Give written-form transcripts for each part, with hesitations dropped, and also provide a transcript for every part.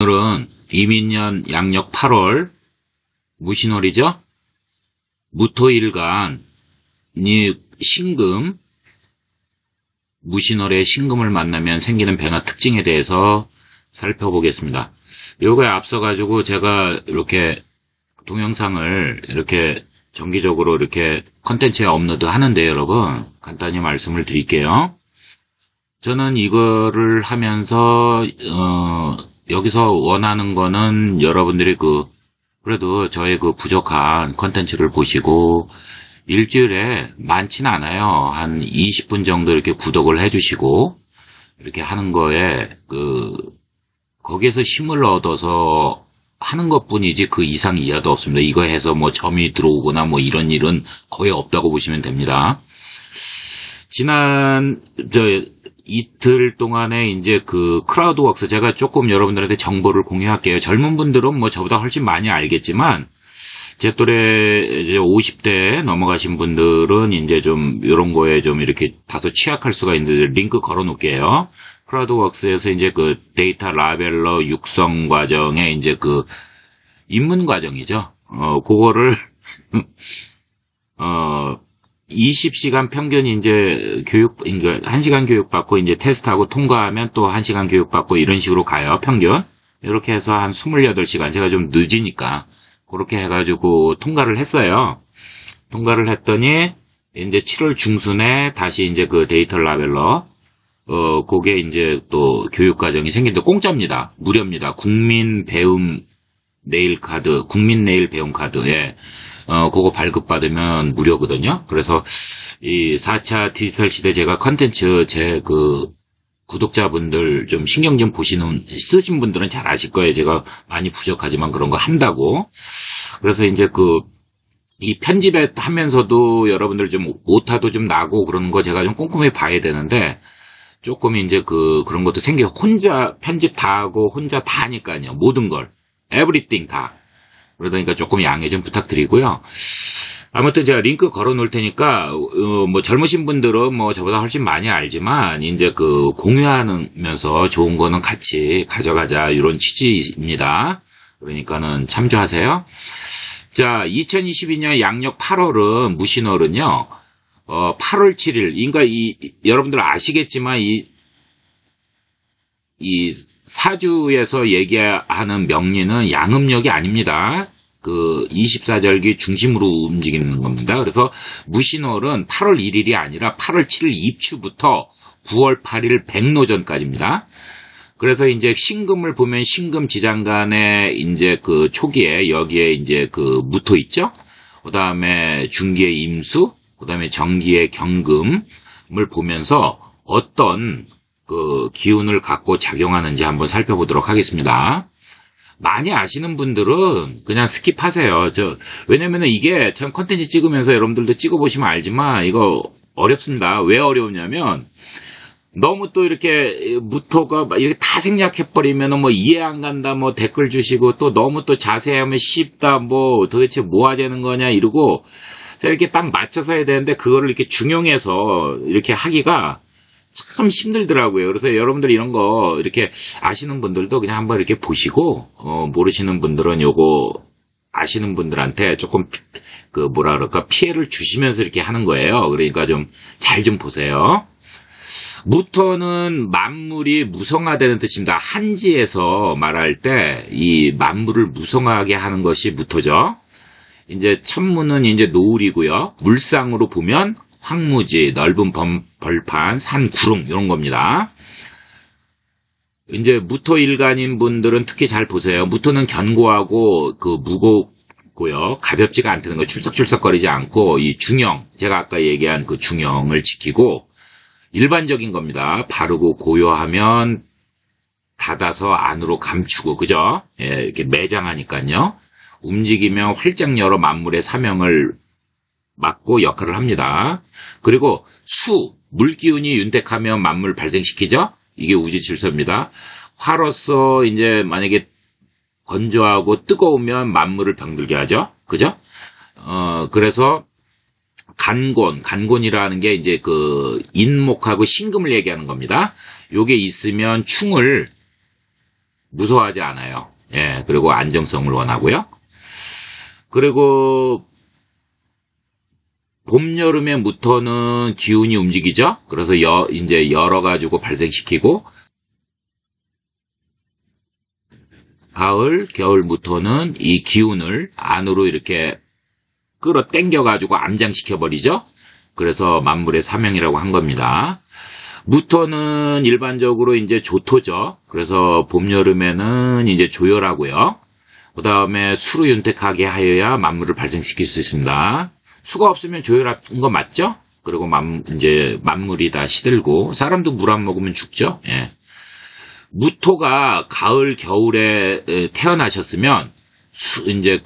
오늘은 이민년 양력 8월 무신월이죠? 무토일간 신금, 무신월의 신금을 만나면 생기는 변화 특징에 대해서 살펴보겠습니다. 요거에 앞서가지고 제가 이렇게 동영상을 이렇게 정기적으로 이렇게 컨텐츠에 업로드 하는데 여러분 간단히 말씀을 드릴게요. 저는 이거를 하면서 여기서 원하는 거는 여러분들이 그래도 저의 부족한 컨텐츠를 보시고 일주일에 많지는 않아요. 한 20분 정도 이렇게 구독을 해주시고 이렇게 하는 거에 거기에서 힘을 얻어서 하는 것뿐이지 그 이상 이하도 없습니다. 이거 해서 뭐 점이 들어오거나 뭐 이런 일은 거의 없다고 보시면 됩니다. 지난 이틀 동안에 이제 크라우드웍스 제가 조금 여러분들한테 정보를 공유할게요. 젊은 분들은 뭐 저보다 훨씬 많이 알겠지만 제 또래 이제 50대 넘어가신 분들은 이제 좀 이런 거에 좀 이렇게 다소 취약할 수가 있는데 링크 걸어 놓을게요. 크라우드웍스에서 이제 데이터 라벨러 육성 과정에 이제 입문 과정이죠. 그거를 20시간 평균 이제 그러니까 1시간 교육받고 이제 테스트하고 통과하면 또 1시간 교육받고 이런 식으로 가요. 평균. 이렇게 해서 한 28시간. 제가 좀 늦으니까 그렇게 해가지고 통과를 했어요. 통과를 했더니 이제 7월 중순에 다시 이제 데이터 라벨러 그게 이제 또 교육 과정이 생긴데 공짜입니다. 무료입니다. 국민 네일 배움 카드에 그거 발급받으면 무료거든요. 그래서 이 4차 디지털 시대 제가 컨텐츠 제 구독자분들 좀 신경 좀 쓰신 분들은 잘 아실 거예요. 제가 많이 부족하지만 그런 거 한다고. 그래서 이제 이 편집에 하면서도 여러분들 좀 오타도 좀 나고 그러는 거 제가 좀 꼼꼼히 봐야 되는데 조금 이제 그런 것도 혼자 편집 다 하고 혼자 다 하니까요. 모든 걸. everything 다. 그러다니까 조금 양해 좀 부탁드리고요. 아무튼 제가 링크 걸어 놓을 테니까, 뭐 젊으신 분들은 뭐 저보다 훨씬 많이 알지만, 이제 공유하면서 좋은 거는 같이 가져가자, 이런 취지입니다. 그러니까는 참조하세요. 자, 2022년 양력 8월은, 무신월은요, 8월 7일, 그러니까 여러분들 아시겠지만, 이 사주에서 얘기하는 명리는 양음력이 아닙니다. 24절기 중심으로 움직이는 겁니다. 그래서 무신월은 8월 1일이 아니라 8월 7일 입추부터 9월 8일 백로전까지입니다. 그래서 이제 신금을 보면 신금 지장간에 이제 초기에 여기에 이제 무토 있죠? 그 다음에 중기의 임수, 그 다음에 정기의 경금을 보면서 어떤 기운을 갖고 작용하는지 한번 살펴보도록 하겠습니다. 많이 아시는 분들은 그냥 스킵하세요. 왜냐면은 이게 참 컨텐츠 찍으면서 여러분들도 찍어보시면 알지만 이거 어렵습니다. 왜 어려우냐면 너무 또 이렇게 무토가 이렇게 다 생략해버리면은 뭐 이해 안 간다 뭐 댓글 주시고 또 너무 또 자세하면 쉽다 뭐 도대체 뭐 하자는 거냐 이러고 이렇게 딱 맞춰서 해야 되는데 그거를 이렇게 중용해서 이렇게 하기가 참 힘들더라고요. 그래서 여러분들 이런 거 이렇게 아시는 분들도 그냥 한번 이렇게 보시고 모르시는 분들은 요거 아시는 분들한테 조금 피해를 주시면서 이렇게 하는 거예요. 그러니까 좀 잘 좀 보세요. 무토는 만물이 무성화되는 뜻입니다. 한지에서 말할 때 이 만물을 무성화하게 하는 것이 무토죠. 이제 천문은 이제 노을이고요. 물상으로 보면 황무지, 넓은 벌판, 산, 구릉 이런 겁니다. 이제 무토일간인 분들은 특히 잘 보세요. 무토는 견고하고 무겁고요. 가볍지가 않다는 거 출석출석거리지 않고 이 중형, 제가 아까 얘기한 중형을 지키고 일반적인 겁니다. 바르고 고요하면 닫아서 안으로 감추고 그죠? 예, 이렇게 매장하니까요. 움직이면 활짝 열어 만물의 사명을 맡고 역할을 합니다. 그리고 물기운이 윤택하면 만물 발생시키죠? 이게 우주 질서입니다. 화로서 이제 만약에 건조하고 뜨거우면 만물을 병들게 하죠? 그죠? 그래서 간곤이라는 게 이제 인목하고 신금을 얘기하는 겁니다. 요게 있으면 충을 무서워하지 않아요. 예, 그리고 안정성을 원하고요. 그리고 봄, 여름에 무토는 기운이 움직이죠? 그래서 이제 열어가지고 발생시키고, 가을, 겨울 무토는 이 기운을 안으로 이렇게 끌어당겨가지고 암장시켜버리죠? 그래서 만물의 사명이라고 한 겁니다. 무토는 일반적으로 이제 조토죠. 그래서 봄, 여름에는 이제 조열하고요. 그 다음에 수로 윤택하게 하여야 만물을 발생시킬 수 있습니다. 수가 없으면 조열한 거 맞죠? 그리고 이제 만물이 다 시들고, 사람도 물 안 먹으면 죽죠? 예. 무토가 가을, 겨울에 태어나셨으면, 이제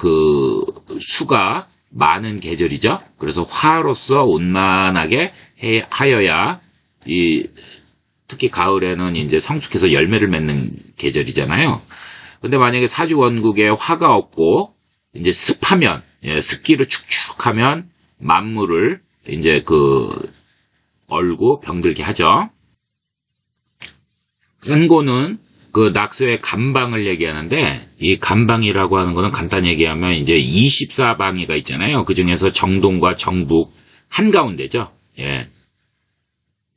수가 많은 계절이죠? 그래서 화로서 온난하게 하여야, 특히 가을에는 이제 성숙해서 열매를 맺는 계절이잖아요. 근데 만약에 사주 원국에 화가 없고, 이제 습하면, 예, 습기로 축축하면 만물을 이제 얼고 병들게 하죠. 간고는 낙서의 간방을 얘기하는데, 이 간방이라고 하는 거는 간단히 얘기하면 이제 24방위가 있잖아요. 그 중에서 정동과 정북 한가운데죠. 예.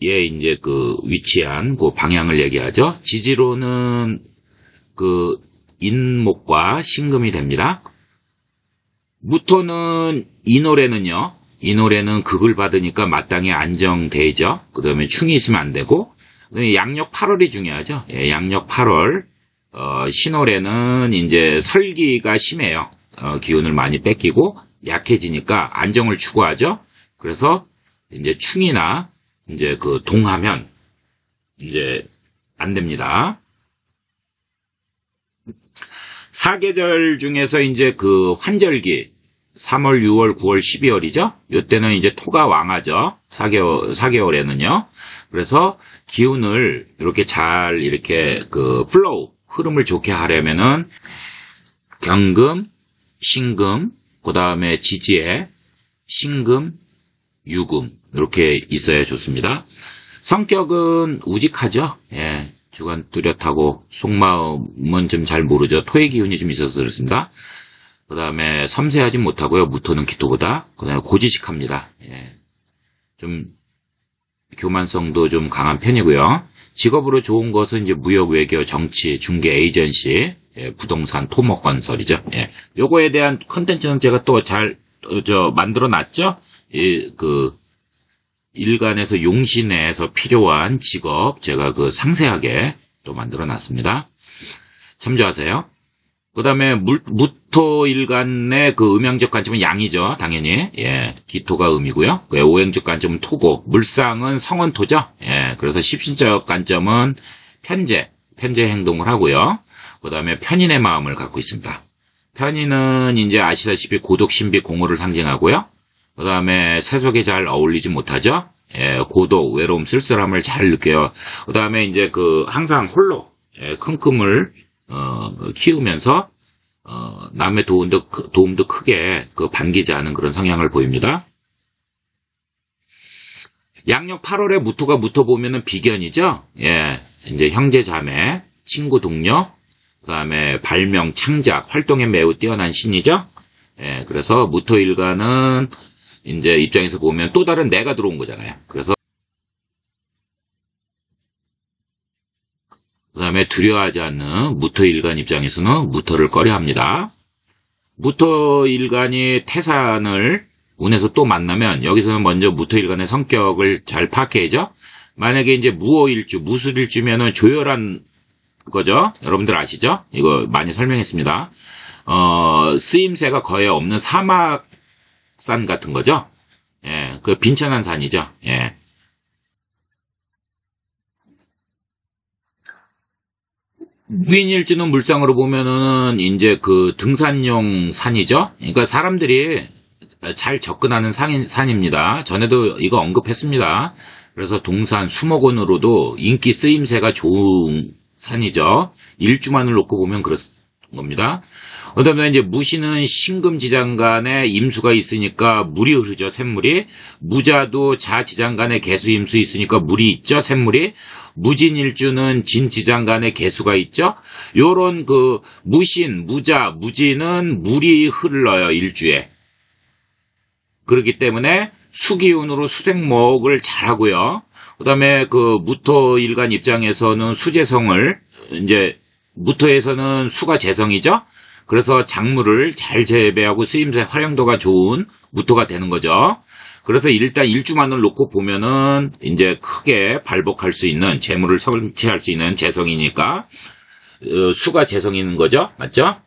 예, 이제 위치한 방향을 얘기하죠. 지지로는 인목과 신금이 됩니다. 무토는 이 노래는 극을 받으니까 마땅히 안정되죠. 그 다음에 충이 있으면 안 되고, 양력 8월이 중요하죠. 예, 양력 8월, 신월에는 이제 설기가 심해요. 기운을 많이 뺏기고 약해지니까 안정을 추구하죠. 그래서 이제 충이나 이제 동하면 이제 안 됩니다. 사계절 중에서 이제 환절기, 3월, 6월, 9월, 12월이죠. 이때는 이제 토가 왕하죠. 4개월에는요. 그래서 기운을 이렇게 잘 플로우, 흐름을 좋게 하려면은 경금, 신금, 그 다음에 지지에 신금, 유금 이렇게 있어야 좋습니다. 성격은 우직하죠. 예. 주관 뚜렷하고 속마음은 좀 잘 모르죠. 토의 기운이 좀 있어서 그렇습니다. 그 다음에 섬세하지 못하고요. 무토는 기토보다. 그 다음에 고지식합니다. 예. 좀 교만성도 좀 강한 편이고요. 직업으로 좋은 것은 이제 무역, 외교, 정치, 중개, 에이전시, 예, 부동산, 토목, 건설이죠. 예. 요거에 대한 컨텐츠는 제가 또 잘 만들어 놨죠. 일간에서 용신에서 필요한 직업 제가 상세하게 또 만들어 놨습니다. 참조하세요. 그 다음에 무토 일간의 음양적 관점은 양이죠. 당연히. 예. 기토가 음이고요. 오행적 관점은 토고, 물상은 성원토죠. 예. 그래서 십신적 관점은 편재 행동을 하고요. 그 다음에 편인의 마음을 갖고 있습니다. 편인은 이제 아시다시피 고독, 신비, 공허를 상징하고요. 그 다음에 세속에 잘 어울리지 못하죠. 예, 고독, 외로움, 쓸쓸함을 잘 느껴요. 그 다음에 이제 항상 홀로, 예, 큰 꿈을, 키우면서, 남의 도움도 크게 반기지 않은 그런 성향을 보입니다. 양력 8월에 무토가 보면은 비견이죠. 예, 이제 형제 자매, 친구 동료, 그 다음에 발명, 창작, 활동에 매우 뛰어난 신이죠. 예, 그래서 무토 일간은 이제 입장에서 보면 또 다른 내가 들어온 거잖아요. 그래서 그 다음에 두려워하지 않는 무토 일간 입장에서는 무토를 꺼려합니다. 무토 일간이 태산을 운에서 또 만나면 여기서는 먼저 무토 일간의 성격을 잘 파악해야죠. 만약에 이제 무오일주, 무술일주면은 조열한 거죠. 여러분들 아시죠? 이거 많이 설명했습니다. 쓰임새가 거의 없는 사막산 같은 거죠. 예, 빈천한 산이죠. 예. 무인일주는 물상으로 보면은 이제 등산용 산이죠. 그러니까 사람들이 잘 접근하는 산입니다. 전에도 이거 언급했습니다. 그래서 동산, 수목원으로도 인기 쓰임새가 좋은 산이죠. 일주만을 놓고 보면 겁니다. 그다음에 이제 무신은 신금지장간에 임수가 있으니까 물이 흐르죠, 샘물이. 무자도 자지장간에 개수 임수 있으니까 물이 있죠, 샘물이. 무진일주는 진지장간에 개수가 있죠. 요런 그 무신, 무자, 무진은 물이 흘러요, 일주에. 그렇기 때문에 수기운으로 수생목을 잘하고요. 그다음에 그 무토일간 입장에서는 수재성을 이제 무토에서는 수가 재성이죠. 그래서 작물을 잘 재배하고 쓰임새 활용도가 좋은 무토가 되는 거죠. 그래서 일단 일주만을 놓고 보면은 이제 크게 발복할 수 있는 재물을 성취할 수 있는 재성이니까 수가 재성인 거죠. 맞죠?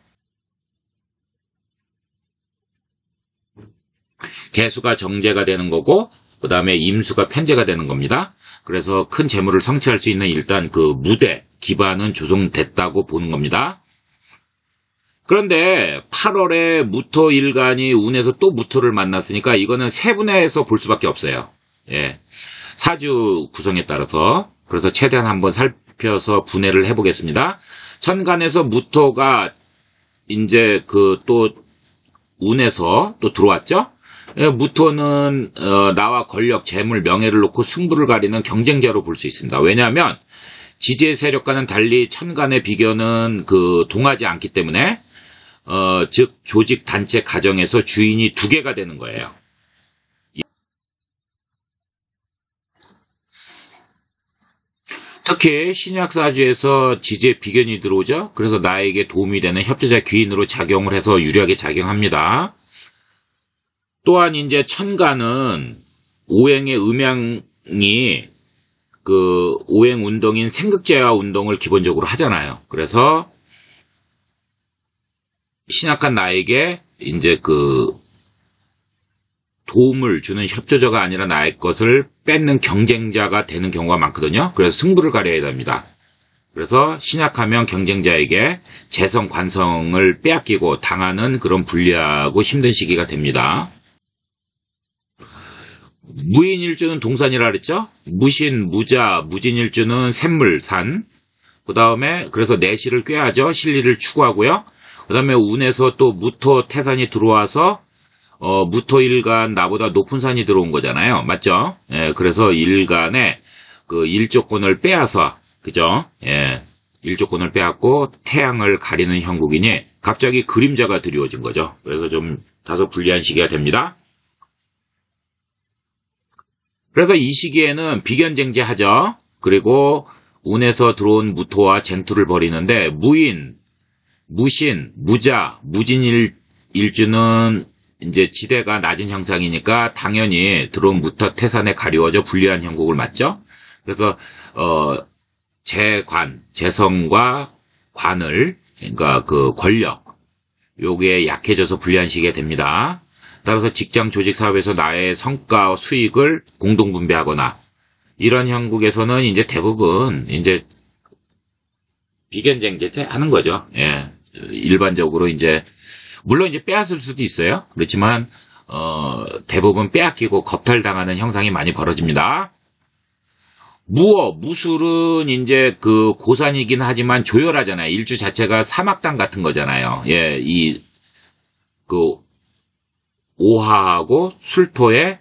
개수가 정제가 되는 거고 그 다음에 임수가 편제가 되는 겁니다. 그래서 큰 재물을 성취할 수 있는 일단 그 무대 기반은 조성됐다고 보는 겁니다. 그런데 8월에 무토일간이 운에서 또 무토를 만났으니까 이거는 세분해서 볼 수밖에 없어요. 예. 사주 구성에 따라서. 그래서 최대한 한번 살펴서 분해를 해보겠습니다. 천간에서 무토가 이제 그 또 운에서 또 들어왔죠? 무토는 나와 권력, 재물, 명예를 놓고 승부를 가리는 경쟁자로 볼 수 있습니다. 왜냐하면 지지의 세력과는 달리 천간의 비견은 그 동하지 않기 때문에 즉 조직, 단체, 가정에서 주인이 두 개가 되는 거예요. 특히 신약사주에서 지지의 비견이 들어오죠. 그래서 나에게 도움이 되는 협조자 귀인으로 작용을 해서 유리하게 작용합니다. 또한 이제 천간은 오행의 음양이 그 오행 운동인 생극제화 운동을 기본적으로 하잖아요. 그래서 신약한 나에게 이제 그 도움을 주는 협조자가 아니라 나의 것을 뺏는 경쟁자가 되는 경우가 많거든요. 그래서 승부를 가려야 됩니다. 그래서 신약하면 경쟁자에게 재성, 관성을 빼앗기고 당하는 그런 불리하고 힘든 시기가 됩니다. 무인일주는 동산이라 그랬죠? 무신, 무자, 무진일주는 샘물, 산. 그 다음에 그래서 내실을 꾀하죠. 실리를 추구하고요. 그 다음에 운에서 또 무토 태산이 들어와서 무토일간 나보다 높은 산이 들어온 거잖아요. 맞죠? 예, 그래서 일간에 그 일조권을 빼앗아, 그죠? 예, 일조권을 빼앗고 태양을 가리는 형국이니 갑자기 그림자가 드리워진 거죠. 그래서 좀 다소 불리한 시기가 됩니다. 그래서 이 시기에는 비견쟁제하죠. 그리고 운에서 들어온 무토와 쟁투를 벌이는데 무인, 무신, 무자, 무진일주는 이제 지대가 낮은 형상이니까 당연히 들어온 무토 태산에 가리워져 불리한 형국을 맞죠. 그래서 재관, 재성과 관을 그러니까 그 권력 요게 약해져서 불리한 시기가 됩니다. 따라서 직장, 조직, 사업에서 나의 성과, 수익을 공동 분배하거나 이런 형국에서는 이제 대부분 이제 비견쟁제 하는 거죠. 예. 일반적으로 이제 물론 이제 빼앗을 수도 있어요. 그렇지만 대부분 빼앗기고 겁탈당하는 형상이 많이 벌어집니다. 무술은 이제 그 고산이긴 하지만 조열하잖아요. 일주 자체가 사막당 같은 거잖아요. 예, 그 오화하고 술토에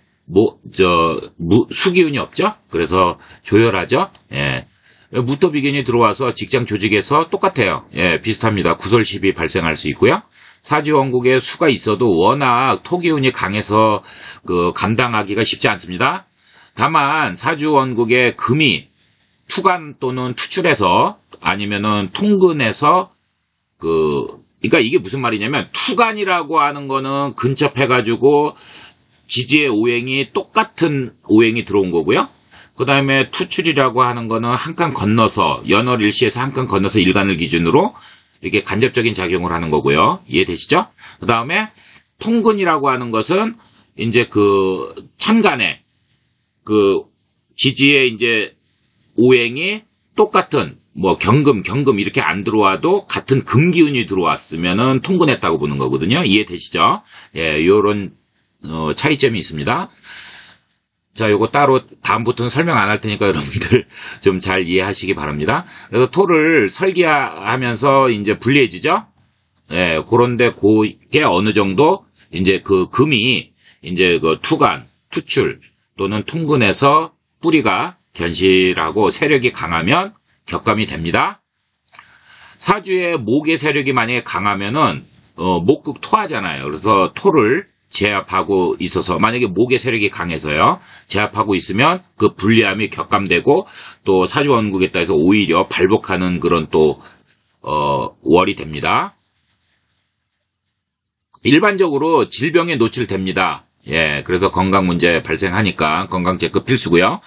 수기운이 없죠? 그래서 조열하죠? 예. 무토비견이 들어와서 직장 조직에서 똑같아요. 예, 비슷합니다. 구설십이 발생할 수 있고요. 사지원국에 수가 있어도 워낙 토기운이 강해서 그 감당하기가 쉽지 않습니다. 다만 사주원국에 금이 투간 또는 투출해서 아니면은 통근해서 그러니까 이게 무슨 말이냐면 투간이라고 하는 거는 근접해가지고 지지의 오행이 똑같은 오행이 들어온 거고요. 그 다음에 투출이라고 하는 거는 한 칸 건너서 연월일시에서 한 칸 건너서 일간을 기준으로 이렇게 간접적인 작용을 하는 거고요. 이해되시죠? 그 다음에 통근이라고 하는 것은 이제 그 천간에 그 지지의 이제 오행이 똑같은 뭐 경금 이렇게 안 들어와도 같은 금기운이 들어왔으면은 통근했다고 보는 거거든요. 이해되시죠? 예, 요런 차이점이 있습니다. 자, 요거 따로 다음부터는 설명 안 할 테니까 여러분들 좀 잘 이해하시기 바랍니다. 그래서 토를 설계하면서 이제 불리해지죠? 예, 그런데 그게 어느 정도 이제 그 금이 이제 그 투간, 투출 또는 통근에서 뿌리가 견실하고 세력이 강하면 격감이 됩니다. 사주의 목의 세력이 만약에 강하면은 목극 토하잖아요. 그래서 토를 제압하고 있어서 만약에 목의 세력이 강해서요. 제압하고 있으면 그 불리함이 격감되고 또 사주 원국에 따라서 오히려 발복하는 그런 또 월이 됩니다. 일반적으로 질병에 노출됩니다. 예, 그래서 건강 문제 발생하니까 건강 체크 필수고요.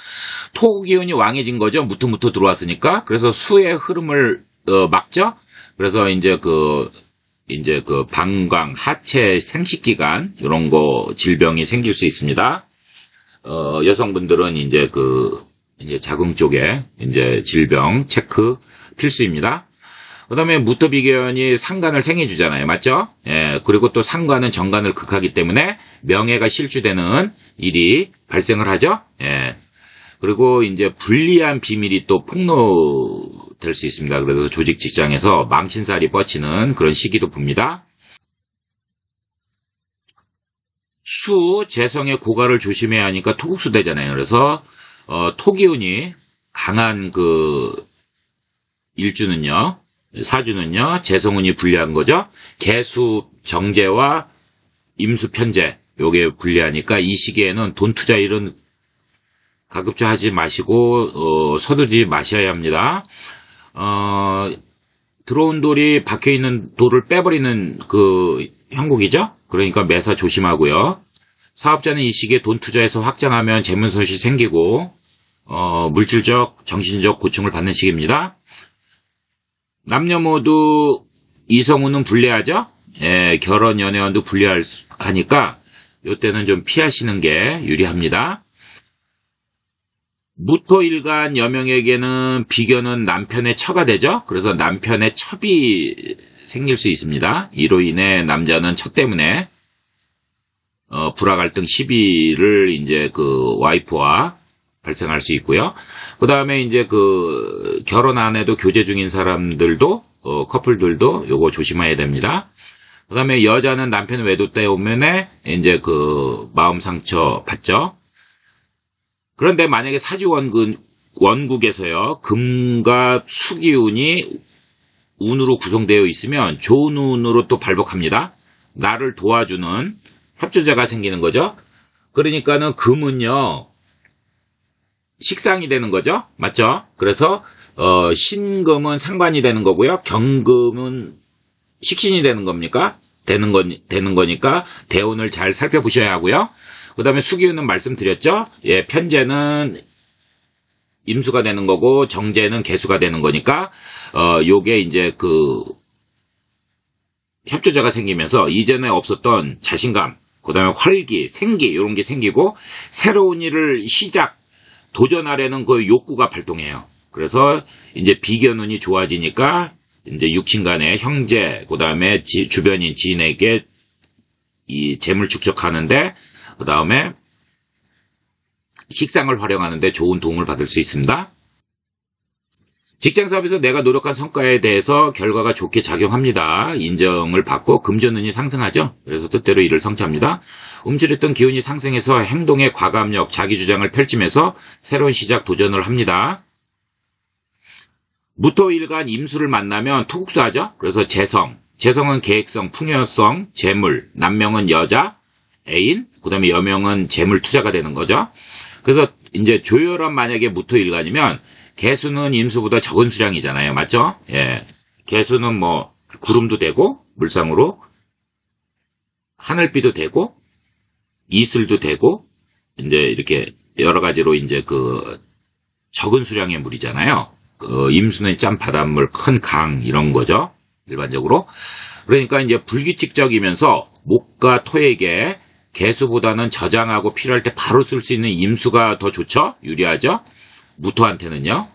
토 기운이 왕해진 거죠. 무토무토 들어왔으니까. 그래서 수의 흐름을 막죠. 그래서 이제 그 방광, 하체, 생식기관 이런 거 질병이 생길 수 있습니다. 여성분들은 이제 이제 자궁 쪽에 이제 질병 체크 필수입니다. 그 다음에 무토비견이 상관을 생해주잖아요. 맞죠? 예, 그리고 또 상관은 정관을 극하기 때문에 명예가 실추되는 일이 발생을 하죠. 예. 그리고 이제 불리한 비밀이 또 폭로될 수 있습니다. 그래서 조직 직장에서 망신살이 뻗치는 그런 시기도 봅니다. 수, 재성의 고갈을 조심해야 하니까 토국수 되잖아요. 그래서 토기운이 강한 일주는요. 사주는요, 재성운이 불리한 거죠. 개수, 정제와 임수, 편제, 요게 불리하니까 이 시기에는 돈 투자 일은 가급적하지 마시고, 서두르지 마셔야 합니다. 들어온 돌이 박혀있는 돌을 빼버리는 형국이죠. 그러니까 매사 조심하고요. 사업자는 이 시기에 돈 투자해서 확장하면 재물 손실 생기고, 물질적, 정신적 고충을 받는 시기입니다. 남녀 모두 이성운은 불리하죠? 예, 결혼, 연애운도 불리하니까 이때는 좀 피하시는 게 유리합니다. 무토일간 여명에게는 비견은 남편의 처가 되죠? 그래서 남편의 첩이 생길 수 있습니다. 이로 인해 남자는 첩 때문에 불화 갈등 시비를 이제 와이프와 발생할 수 있고요. 그 다음에 이제 결혼 안 해도 교제 중인 사람들도, 커플들도 요거 조심해야 됩니다. 그 다음에 여자는 남편 외도 때문에 이제 마음 상처 받죠. 그런데 만약에 사주 원국에서요, 금과 수기운이 운으로 구성되어 있으면 좋은 운으로 또 발복합니다. 나를 도와주는 협조자가 생기는 거죠. 그러니까는 금은요, 식상이 되는 거죠. 맞죠? 그래서 신금은 상관이 되는 거고요. 경금은 식신이 되는 겁니까? 되는 거니까 대운을 잘 살펴보셔야 하고요. 그 다음에 수기운은 말씀드렸죠. 예, 편제는 임수가 되는 거고 정제는 개수가 되는 거니까 요게 이제 협조자가 생기면서 이전에 없었던 자신감, 그 다음에 활기, 생기 이런 게 생기고 새로운 일을 도전하려는 욕구가 발동해요. 그래서 이제 비견운이 좋아지니까 이제 육친 간의 형제, 그 다음에 주변인 지인에게 이 재물 축적하는데, 그 다음에 식상을 활용하는데 좋은 도움을 받을 수 있습니다. 직장 사업에서 내가 노력한 성과에 대해서 결과가 좋게 작용합니다. 인정을 받고 금전운이 상승하죠. 그래서 뜻대로 일을 성취합니다. 움츠렸던 기운이 상승해서 행동의 과감력, 자기주장을 펼치면서 새로운 시작 도전을 합니다. 무토일간 임수를 만나면 토국수하죠. 그래서 재성은 계획성, 풍요성, 재물, 남명은 여자, 애인, 그 다음에 여명은 재물 투자가 되는 거죠. 그래서 이제 조열한 만약에 무토일간이면 개수는 임수보다 적은 수량이잖아요. 맞죠? 예. 개수는 구름도 되고, 물상으로, 하늘비도 되고, 이슬도 되고, 이제 이렇게 여러 가지로 이제 적은 수량의 물이잖아요. 임수는 짠 바닷물, 큰 강, 이런 거죠. 일반적으로. 그러니까 이제 불규칙적이면서 목과 토에게 개수보다는 저장하고 필요할 때 바로 쓸 수 있는 임수가 더 좋죠? 유리하죠? 무토한테는요.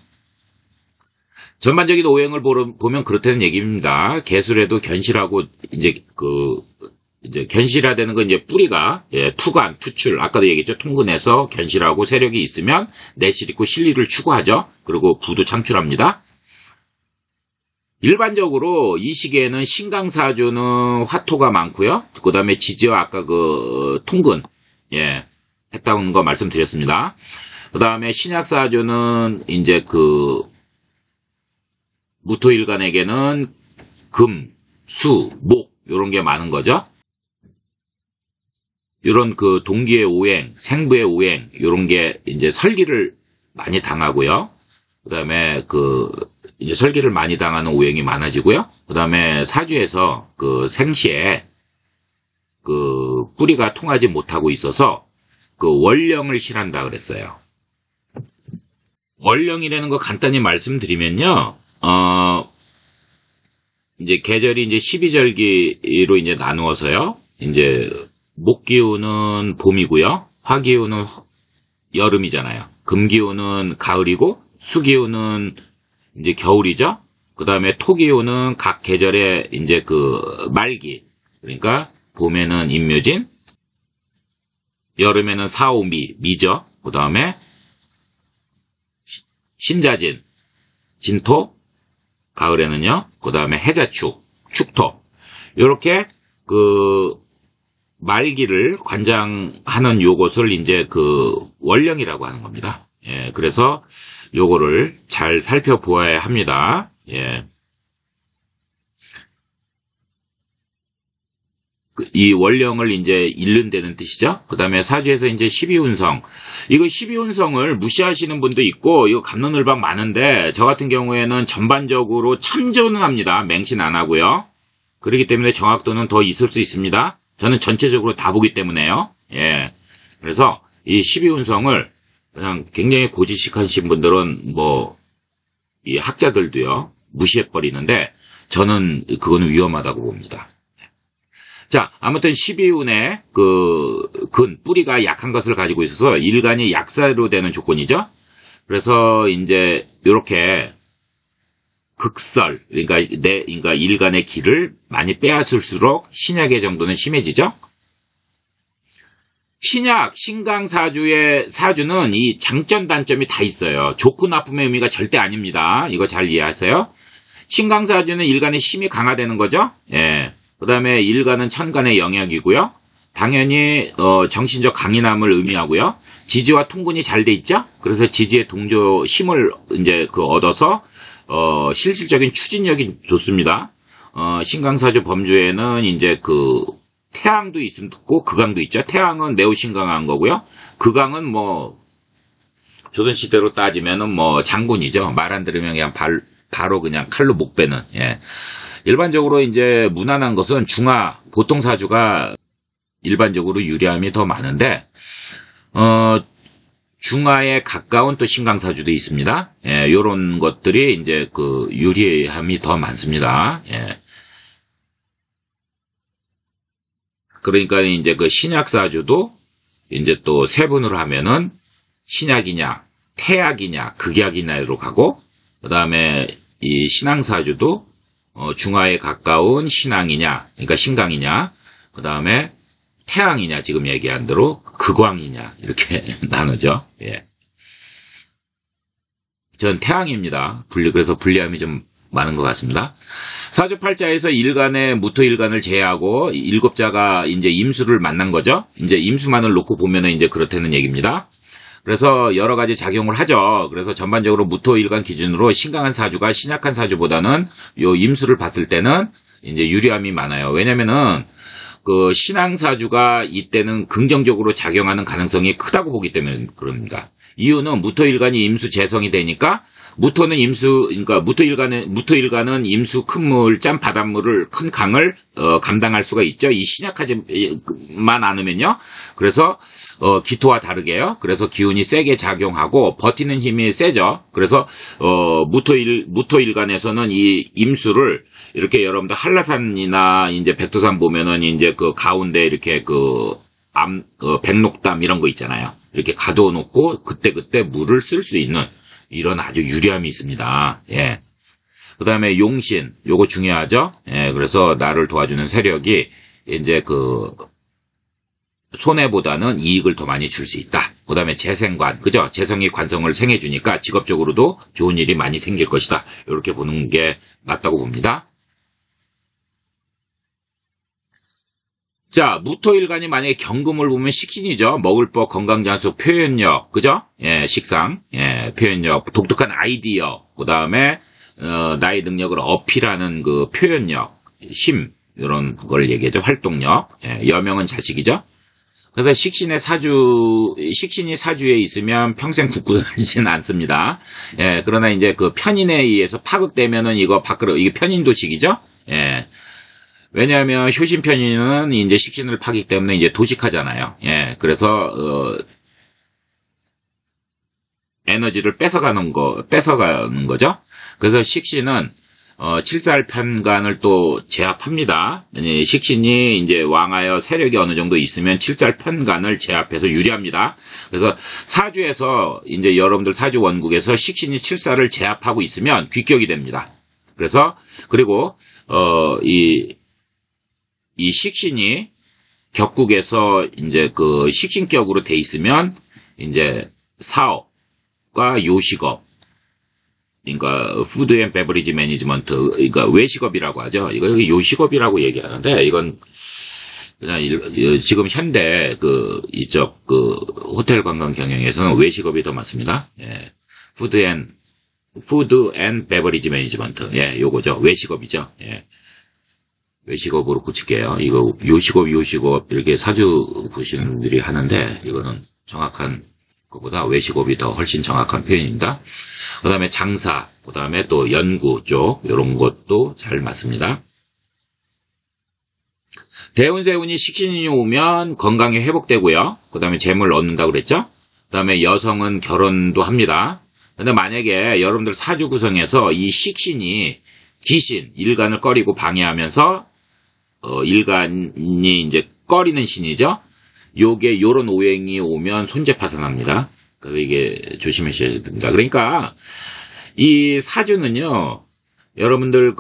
전반적인 오행을 보면 그렇다는 얘기입니다. 개수라도 견실하고 이제 견실화되는 건 이제 뿌리가 투간, 투출, 아까도 얘기했죠. 통근해서 견실하고 세력이 있으면 내실 있고 실리를 추구하죠. 그리고 부도 창출합니다. 일반적으로 이 시기에는 신강사주는 화토가 많고요. 그 다음에 지지와 아까 그 통근, 예, 했다는 거 말씀드렸습니다. 그 다음에 신약사주는 이제 그 무토일간에게는 금, 수, 목, 요런 게 많은 거죠. 요런 그 동기의 오행, 생부의 오행, 요런 게 이제 설기를 많이 당하고요. 그 다음에 이제 설기를 많이 당하는 오행이 많아지고요. 그 다음에 사주에서 그 생시에 그 뿌리가 통하지 못하고 있어서 그 월령을 실한다 그랬어요. 월령이라는 거 간단히 말씀드리면요. 이제 계절이 이제 12절기로 이제 나누어서요. 이제 목기운은 봄이고요. 화기운은 여름이잖아요. 금기운은 가을이고 수기운은 이제 겨울이죠. 그 다음에 토기운은 각 계절의 이제 그 말기. 그러니까 봄에는 임묘진, 여름에는 사오미, 미죠. 그 다음에 신자진, 진토, 가을에는요. 그 다음에 해자축, 축토. 요렇게 그 말기를 관장하는 요것을 이제 그 월령이라고 하는 겁니다. 예, 그래서 요거를 잘 살펴보아야 합니다. 예. 이 월령을 이제 잃는다는 뜻이죠. 그 다음에 사주에서 이제 12운성. 이거 12운성을 무시하시는 분도 있고, 이거 갑론을박 많은데, 저 같은 경우에는 전반적으로 참조는 합니다. 맹신 안 하고요. 그렇기 때문에 정확도는 더 있을 수 있습니다. 저는 전체적으로 다 보기 때문에요. 예. 그래서 이 12운성을 그냥 굉장히 고지식하신 분들은 이 학자들도요, 무시해버리는데, 저는 그거는 위험하다고 봅니다. 자, 아무튼 12운의 뿌리가 약한 것을 가지고 있어서 일간이 약사로 되는 조건이죠. 그래서 이제 요렇게 극설, 그러니까 일간의 기를 많이 빼앗을수록 신약의 정도는 심해지죠. 신강사주의 사주는 이 장점, 단점이 다 있어요. 좋고 나쁨의 의미가 절대 아닙니다. 이거 잘 이해하세요. 신강사주는 일간의 힘이 강화되는 거죠. 예. 그 다음에 일간은 천간의 영역이고요. 당연히 정신적 강인함을 의미하고요. 지지와 통근이 잘 돼 있죠. 그래서 지지의 동조 힘을 이제 얻어서 실질적인 추진력이 좋습니다. 신강사주 범주에는 이제 태양도 있고 극강도 있죠. 태양은 매우 신강한 거고요. 극강은 조선시대로 따지면은 장군이죠. 말 안 들으면 그냥 바로 그냥 칼로 목 베는. 예. 일반적으로 이제 무난한 것은 보통 사주가 일반적으로 유리함이 더 많은데, 중화에 가까운 또 신강사주도 있습니다. 예, 요런 것들이 이제 유리함이 더 많습니다. 예. 그러니까 이제 신약사주도 이제 또 세분으로 하면은 신약이냐, 태약이냐, 극약이냐로 가고, 그 다음에 이 신앙사주도 중화에 가까운 신앙이냐, 그러니까 신강이냐, 그 다음에 태양이냐, 지금 얘기한 대로 극왕이냐, 이렇게 나누죠. 예. 전 태양입니다. 그래서 분리함이 좀 많은 것 같습니다. 사주팔자에서 일간의 무토일간을 제외하고 7자가 이제 임수를 만난 거죠. 이제 임수만을 놓고 보면은 이제 그렇다는 얘기입니다. 그래서 여러 가지 작용을 하죠. 그래서 전반적으로 무토일간 기준으로 신강한 사주가 신약한 사주보다는 요 임수를 봤을 때는 이제 유리함이 많아요. 왜냐면은 신앙사주가 이때는 긍정적으로 작용하는 가능성이 크다고 보기 때문에 그럽니다. 이유는 무토일간이 임수 재성이 되니까 무토일간은 임수 큰 물, 짠 바닷물을, 큰 강을 감당할 수가 있죠. 이 신약하지만 않으면요. 그래서 기토와 다르게요. 그래서 기운이 세게 작용하고 버티는 힘이 세죠. 그래서 무토일간에서는 이 임수를 이렇게 여러분들 한라산이나 이제 백두산 보면은 이제 가운데 이렇게 백록담 이런 거 있잖아요. 이렇게 가둬 놓고 그때그때 물을 쓸 수 있는 이런 아주 유리함이 있습니다. 예. 그 다음에 용신, 요거 중요하죠? 예, 그래서 나를 도와주는 세력이 이제 손해보다는 이익을 더 많이 줄 수 있다. 그 다음에 재생관, 그죠? 재성이 관성을 생해주니까 직업적으로도 좋은 일이 많이 생길 것이다. 이렇게 보는 게 맞다고 봅니다. 자, 무토일간이 만약에 경금을 보면 식신이죠. 먹을 법, 건강장수, 표현력, 그죠? 예, 식상, 예, 표현력, 독특한 아이디어, 그 다음에, 나의 능력을 어필하는 그 표현력, 힘, 이런 걸 얘기하죠. 활동력, 예, 여명은 자식이죠. 그래서 식신이 사주에 있으면 평생 굳건하지는 않습니다. 예, 그러나 이제 그 편인에 의해서 파극되면은 이거 밖으로, 이게 편인도식이죠? 예. 왜냐하면 효신 편인은 이제 식신을 파기 때문에 이제 도식하잖아요. 예, 그래서 에너지를 뺏어가는 거죠. 그래서 식신은 칠살편간을 또 제압합니다. 식신이 이제 왕하여 세력이 어느 정도 있으면 칠살편간을 제압해서 유리합니다. 그래서 사주에서 이제 여러분들 사주 원국에서 식신이 칠살을 제압하고 있으면 귀격이 됩니다. 그래서 그리고 이 식신이 격국에서 이제 그 식신격으로 돼 있으면 이제 사업과 요식업, 그러니까 푸드 앤 베버리지 매니지먼트, 그러니까 외식업이라고 하죠. 이거 요식업이라고 얘기하는데 이건 그냥 지금 현대 이쪽 호텔 관광 경영에서는 외식업이 더 맞습니다. 예. 푸드 앤 베버리지 매니지먼트, 예, 요거죠. 외식업이죠. 예. 외식업으로 고칠게요. 이거 요식업 이렇게 사주 보시는 분들이 하는데 이거는 정확한 것보다 외식업이 더 훨씬 정확한 표현입니다. 그 다음에 장사, 그 다음에 또 연구 쪽 이런 것도 잘 맞습니다. 대운세운이 식신이 오면 건강이 회복되고요. 그 다음에 재물 얻는다고 그랬죠. 그 다음에 여성은 결혼도 합니다. 근데 만약에 여러분들 사주 구성에서 이 식신이 기신, 일간을 꺼리고 방해하면서 일간이 이제 꺼리는 신이죠. 요게 요런 오행이 오면 손재파산합니다. 그래서 이게 조심하셔야 됩니다. 그러니까 이 사주는요, 여러분들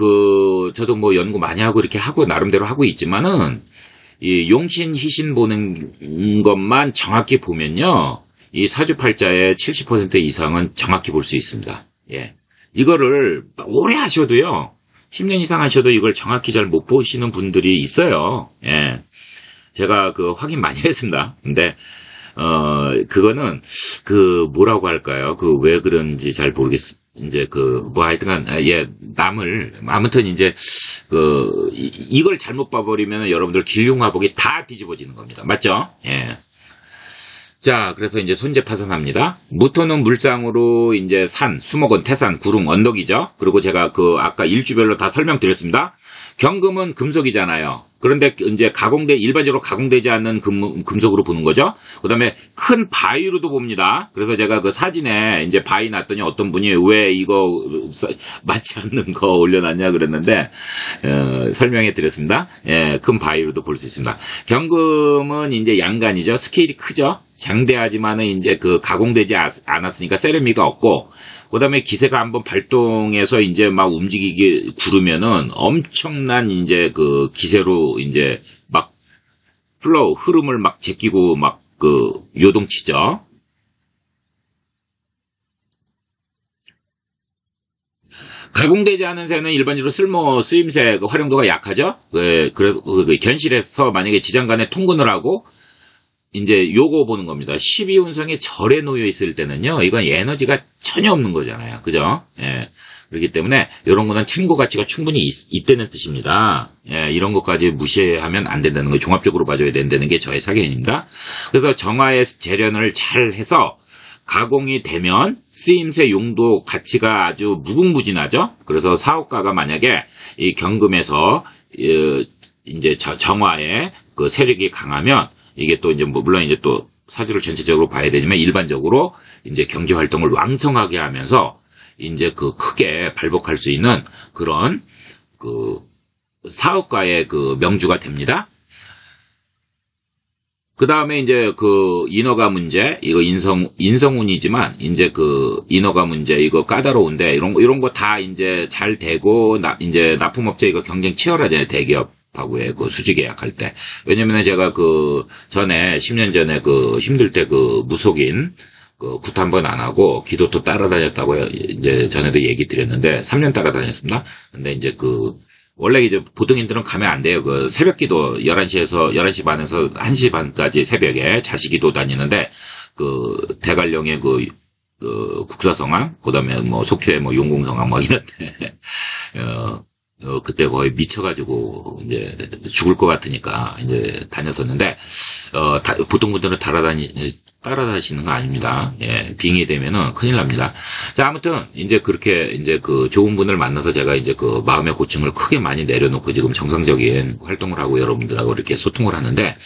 저도 뭐 연구 많이 하고 이렇게 하고 나름대로 하고 있지만은 이 용신 희신 보는 것만 정확히 보면요, 이 사주팔자의 70% 이상은 정확히 볼 수 있습니다. 예, 이거를 오래 하셔도요, 10년 이상 하셔도 이걸 정확히 잘 못 보시는 분들이 있어요. 예. 제가 확인 많이 했습니다. 근데, 그거는, 뭐라고 할까요? 왜 그런지 잘 모르겠습니다. 이제 하여튼간, 예, 아무튼 이제, 이걸 잘못 봐버리면 여러분들 길흉화복이 다 뒤집어지는 겁니다. 맞죠? 예. 자, 그래서 이제 손재파산합니다. 무토는 물상으로 이제 산, 수목은 태산, 구름, 언덕이죠. 그리고 제가 아까 일주별로 다 설명드렸습니다. 경금은 금속이잖아요. 그런데 이제 일반적으로 가공되지 않는 금속으로 보는 거죠. 그 다음에 큰 바위로도 봅니다. 그래서 제가 사진에 이제 바위 놨더니 어떤 분이 왜 이거 맞지 않는 거 올려놨냐 그랬는데, 설명해 드렸습니다. 예, 큰 바위로도 볼 수 있습니다. 경금은 이제 양간이죠. 스케일이 크죠. 장대하지만은 이제 가공되지 않았으니까 세련미가 없고, 그 다음에 기세가 한번 발동해서 이제 막 움직이게 구르면은 엄청난 이제 기세로 이제 막 흐름을 막 제끼고 막 요동치죠. 가공되지 않은 새는 일반적으로 쓰임새 활용도가 약하죠. 그래서 견실해서 만약에 지장간에 통근을 하고 이제 요거 보는 겁니다. 12운성이 절에 놓여 있을 때는요, 이건 에너지가 전혀 없는 거잖아요. 그죠? 예. 그렇기 때문에 이런 거는 참고 가치가 충분히 있다는 뜻입니다. 예, 이런 것까지 무시하면 안 된다는 거, 종합적으로 봐줘야 된다는 게 저의 사견입니다. 그래서 정화의 재련을 잘 해서 가공이 되면 쓰임새 용도 가치가 아주 무궁무진하죠. 그래서 사업가가 만약에 이 경금에서 이제 정화의 세력이 강하면 이게 또 이제 물론 이제 또 사주를 전체적으로 봐야 되지만 일반적으로 이제 경제 활동을 왕성하게 하면서 이제 크게 발복할 수 있는 그런 사업가의 명주가 됩니다. 그 다음에 이제 인허가 문제, 이거 인성운이지만 이제 인허가 문제, 이거 까다로운데 이런 거 다 이제 잘 되고, 이제 납품업체 이거 경쟁 치열하잖아요. 대기업 답답하고 해, 그 수지 계약할 때. 왜냐면은 제가 그 전에, 10년 전에 그 힘들 때 그 무속인, 그 굿 한 번 안 하고 기도도 따라다녔다고 이제 전에도 얘기 드렸는데 3년 따라다녔습니다. 근데 이제 그 원래 이제 보통인들은 가면 안 돼요. 그 새벽 기도 11시 반에서 1시 반까지 새벽에 자식기도 다니는데 그 대관령의 그 국사성황, 그다음에 뭐 속초의 뭐 용궁성황 뭐 이런 데 그때 거의 미쳐가지고 이제 죽을 것 같으니까 이제 다녔었는데 보통 분들은 따라다니시는 거 아닙니다. 예, 빙의 되면은 큰일 납니다. 자, 아무튼 이제 그렇게 이제 그 좋은 분을 만나서 제가 이제 그 마음의 고충을 크게 많이 내려놓고 지금 정상적인 활동을 하고 여러분들하고 이렇게 소통을 하는데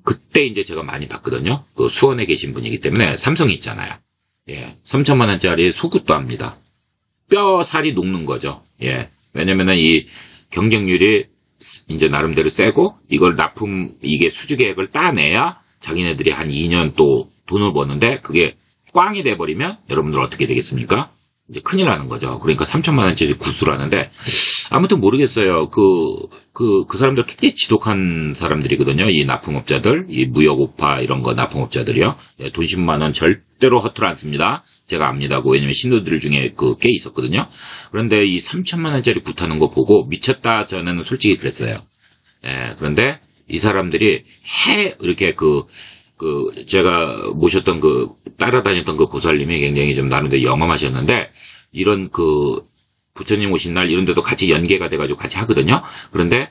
그때 이제 제가 많이 봤거든요. 그 수원에 계신 분이기 때문에 삼성이 있잖아요. 예, 3천만 원짜리 소굿도 합니다. 뼈살이 녹는 거죠. 예, 왜냐면은 이 경쟁률이 이제 나름대로 세고 이걸 이게 수주 계획을 따내야 자기네들이 한 2년 또 돈을 버는데 그게 꽝이 돼버리면 여러분들 어떻게 되겠습니까? 이제 큰일 나는 거죠. 그러니까 3천만 원짜리 구수를 하는데 아무튼 모르겠어요. 그 사람들 굉장히 지독한 사람들이거든요. 이 납품업자들, 이 무역오파 이런 거 납품업자들이요. 예, 돈 10만 원 절대로 허투루 안 씁니다. 제가 압니다. 왜냐면 신도들 중에 꽤 있었거든요. 그런데 이 3천만 원짜리 굿하는 거 보고 미쳤다 저는 솔직히 그랬어요. 예, 그런데 이 사람들이 이렇게 제가 모셨던 따라다녔던 그 보살님이 굉장히 좀 나름대로 영험하셨는데, 이런 부처님 오신 날 이런 데도 같이 연계가 돼가지고 같이 하거든요. 그런데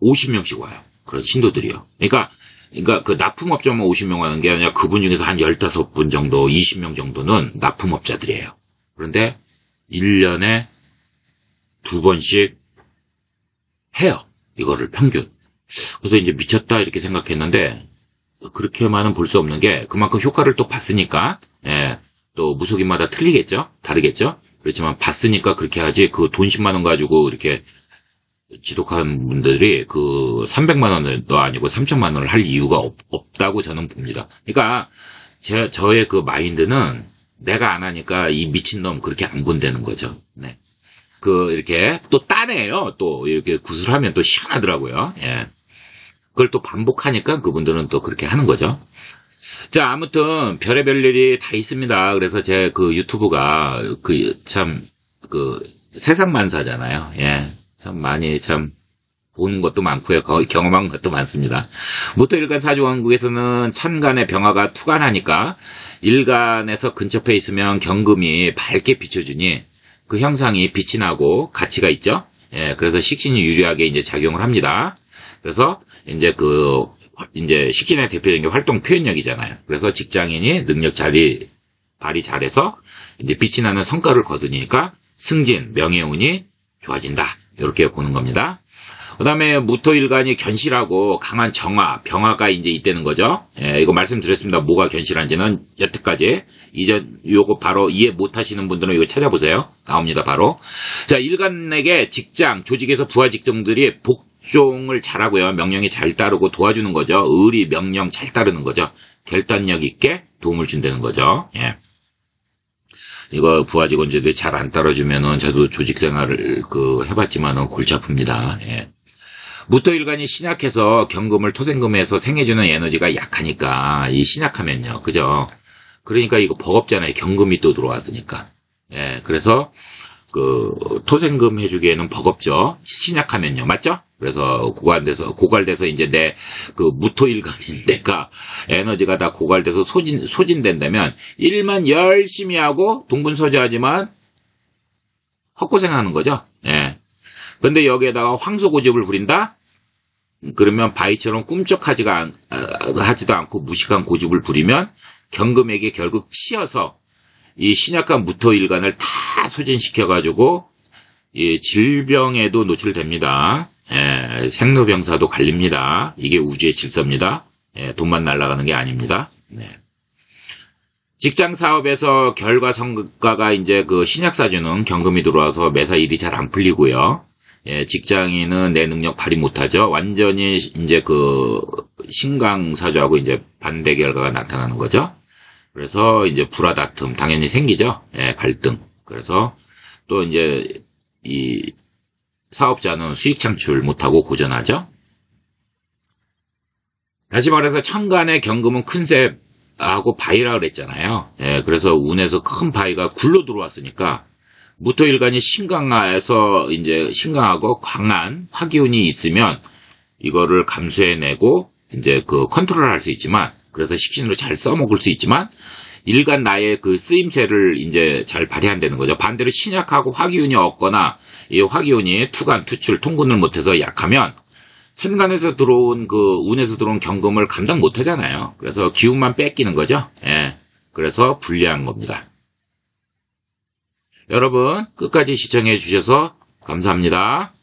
50명씩 와요. 그런 신도들이요. 그러니까 그 납품업자만 50명 하는 게 아니라 그분 중에서 한 15분 정도, 20명 정도는 납품업자들이에요. 그런데 1년에 2번씩 해요. 이거를 평균. 그래서 이제 미쳤다 이렇게 생각했는데, 그렇게만은 볼 수 없는 게 그만큼 효과를 또 봤으니까, 예, 또 무속인마다 틀리겠죠? 다르겠죠? 그렇지만 봤으니까 그렇게 하지, 그 돈 10만 원 가지고 이렇게 지독한 분들이 300만 원도 아니고 3천만 원을 할 이유가 없다고 저는 봅니다. 그러니까 저의 그 마인드는 내가 안 하니까 이 미친놈 그렇게 안 본다는 거죠. 네. 이렇게 또 따내요. 또 이렇게 구슬하면 또 희한하더라고요. 예. 그걸 또 반복하니까 그분들은 또 그렇게 하는 거죠. 자, 아무튼 별의별 일이 다 있습니다. 그래서 제 유튜브가 세상만사잖아요. 예. 참 많이 보는 것도 많고요. 경험한 것도 많습니다. 무토일간 사주왕국에서는 천간의 병화가 투간하니까 일간에서 근접해 있으면 경금이 밝게 비춰주니 그 형상이 빛이 나고 가치가 있죠. 예, 그래서 식신이 유리하게 이제 작용을 합니다. 그래서 이제 식신의 대표적인 게 활동 표현력이잖아요. 그래서 직장인이 능력 발휘 잘해서 이제 빛이 나는 성과를 거두니까 승진, 명예운이 좋아진다. 이렇게 보는 겁니다. 그 다음에 무토일간이 견실하고 강한 병화가 이제 있다는 거죠. 예, 이거 말씀드렸습니다. 뭐가 견실한지는 여태까지. 요거 바로 이해 못 하시는 분들은 이거 찾아보세요. 나옵니다, 바로. 자, 일간에게 직장, 조직에서 부하 직종들이 복종을 잘하고요. 명령이 잘 따르고 도와주는 거죠. 의리, 명령 잘 따르는 거죠. 결단력 있게 도움을 준다는 거죠. 예. 이거 부하 직원들이 잘 안 따라주면은 저도 조직 생활을 해봤지만은 골치 아픕니다. 예. 무토일간이 신약해서 경금을 토생금에서 생해주는 에너지가 약하니까 이 신약하면요, 그죠? 그러니까 이거 버겁잖아요. 경금이 또 들어왔으니까. 예, 그래서 토생금 해주기에는 버겁죠. 신약하면요, 맞죠? 그래서 고갈돼서 이제 무토일간인 내가 에너지가 다 고갈돼서 소진된다면 일만 열심히 하고 동분서주하지만 헛고생하는 거죠. 예. 근데 여기에다가 황소고집을 부린다? 그러면 바위처럼 꿈쩍하지도 않고 무식한 고집을 부리면 경금에게 결국 치여서 이 신약한 무토일간을 다 소진시켜가지고 이 질병에도 노출됩니다. 예, 생로병사도 갈립니다. 이게 우주의 질서입니다. 예, 돈만 날아가는 게 아닙니다. 네. 직장 사업에서 결과 성과가 이제 신약사주는 경금이 들어와서 매사 일이 잘 안 풀리고요. 예, 직장인은 내 능력 발휘 못하죠. 완전히 이제 신강사주하고 이제 반대 결과가 나타나는 거죠. 그래서 이제 불화다툼 당연히 생기죠. 예, 갈등. 그래서 또 이제 사업자는 수익 창출 못하고 고전하죠. 다시 말해서 천간의 경금은 큰셉하고 바위라 그랬잖아요. 예, 그래서 운에서 큰 바위가 굴러 들어왔으니까 무토일간이 신강하에서 이제 신강하고 강한 화기운이 있으면 이거를 감수해내고 이제 그 컨트롤할 수 있지만, 그래서 식신으로 잘 써먹을 수 있지만 일간 나의 그 쓰임새를 이제 잘 발휘한다는 거죠. 반대로 신약하고 화기운이 없거나 이 화기운이 투간, 투출, 통근을 못해서 약하면 천간에서 들어온 그 운에서 들어온 경금을 감당 못하잖아요. 그래서 기운만 뺏기는 거죠. 예, 그래서 불리한 겁니다. 여러분 끝까지 시청해 주셔서 감사합니다.